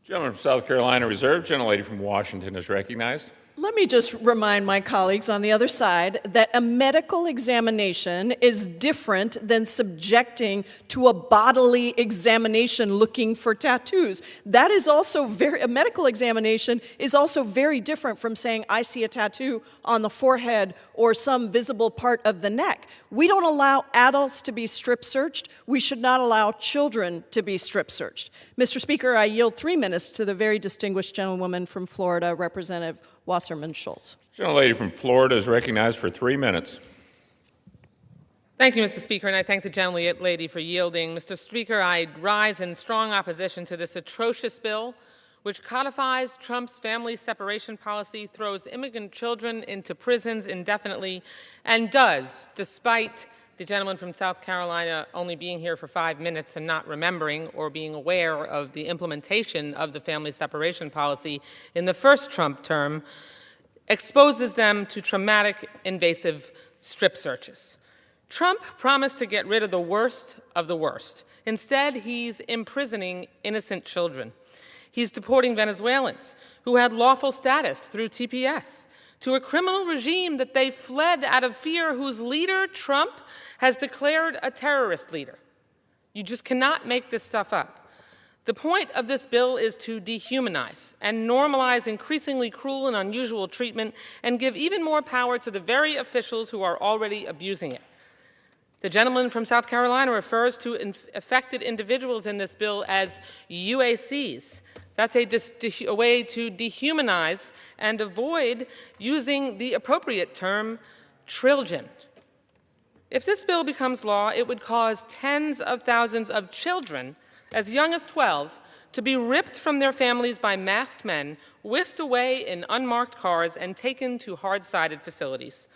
Gentleman from South Carolina reserved. Gentlelady from Washington is recognized. Let me just remind my colleagues on the other side that a medical examination is different than subjecting to a bodily examination looking for tattoos. That is also a medical examination is also very different from saying, I see a tattoo on the forehead or some visible part of the neck. We don't allow adults to be strip searched. We should not allow children to be strip searched. Mr. Speaker, I yield 3 minutes to the very distinguished gentlewoman from Florida, Representative Wasserman Schultz. Gentlelady from Florida is recognized for 3 minutes. Thank you, Mr. Speaker, and I thank the gentlelady for yielding. Mr. Speaker, I rise in strong opposition to this atrocious bill, which codifies Trump's family separation policy, throws immigrant children into prisons indefinitely, and does, despite the gentleman from South Carolina only being here for 5 minutes and not remembering or being aware of the implementation of the family separation policy in the first Trump term, exposes them to traumatic, invasive strip searches. Trump promised to get rid of the worst of the worst. Instead, he's imprisoning innocent children. He's deporting Venezuelans who had lawful status through TPS to a criminal regime that they fled out of fear, whose leader, Trump, has declared a terrorist leader. You just cannot make this stuff up. The point of this bill is to dehumanize and normalize increasingly cruel and unusual treatment and give even more power to the very officials who are already abusing it. The gentleman from South Carolina refers to affected individuals in this bill as UACs. That's a way to dehumanize and avoid using the appropriate term, children. If this bill becomes law, it would cause tens of thousands of children, as young as 12, to be ripped from their families by masked men, whisked away in unmarked cars, and taken to hard-sided facilities.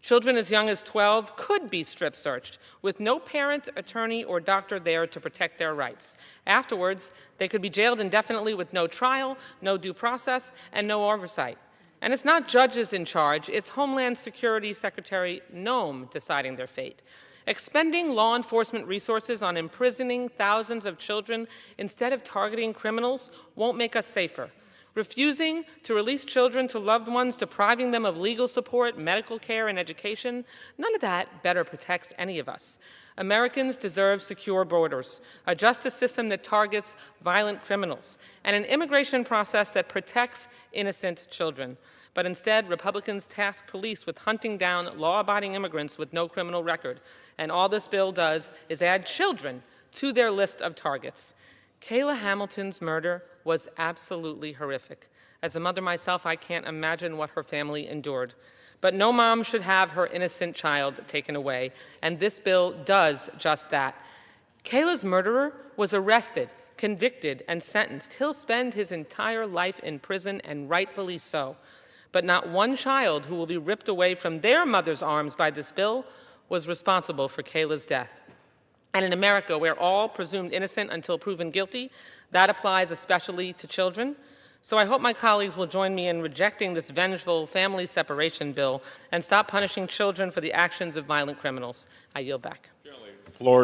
Children as young as 12 could be strip searched with no parent, attorney, or doctor there to protect their rights. Afterwards, they could be jailed indefinitely with no trial, no due process, and no oversight. And it's not judges in charge, it's Homeland Security Secretary Noem deciding their fate. Expending law enforcement resources on imprisoning thousands of children instead of targeting criminals won't make us safer. Refusing to release children to loved ones, depriving them of legal support, medical care, and education, none of that better protects any of us. Americans deserve secure borders, a justice system that targets violent criminals, and an immigration process that protects innocent children. But instead, Republicans task police with hunting down law-abiding immigrants with no criminal record. And all this bill does is add children to their list of targets. Kayla Hamilton's murder was absolutely horrific. As a mother myself, I can't imagine what her family endured. But no mom should have her innocent child taken away, and this bill does just that. Kayla's murderer was arrested, convicted, and sentenced. He'll spend his entire life in prison, and rightfully so. But not one child who will be ripped away from their mother's arms by this bill was responsible for Kayla's death. And in America, where all presumed innocent until proven guilty, that applies especially to children. So I hope my colleagues will join me in rejecting this vengeful family separation bill and stop punishing children for the actions of violent criminals. I yield back. Florida.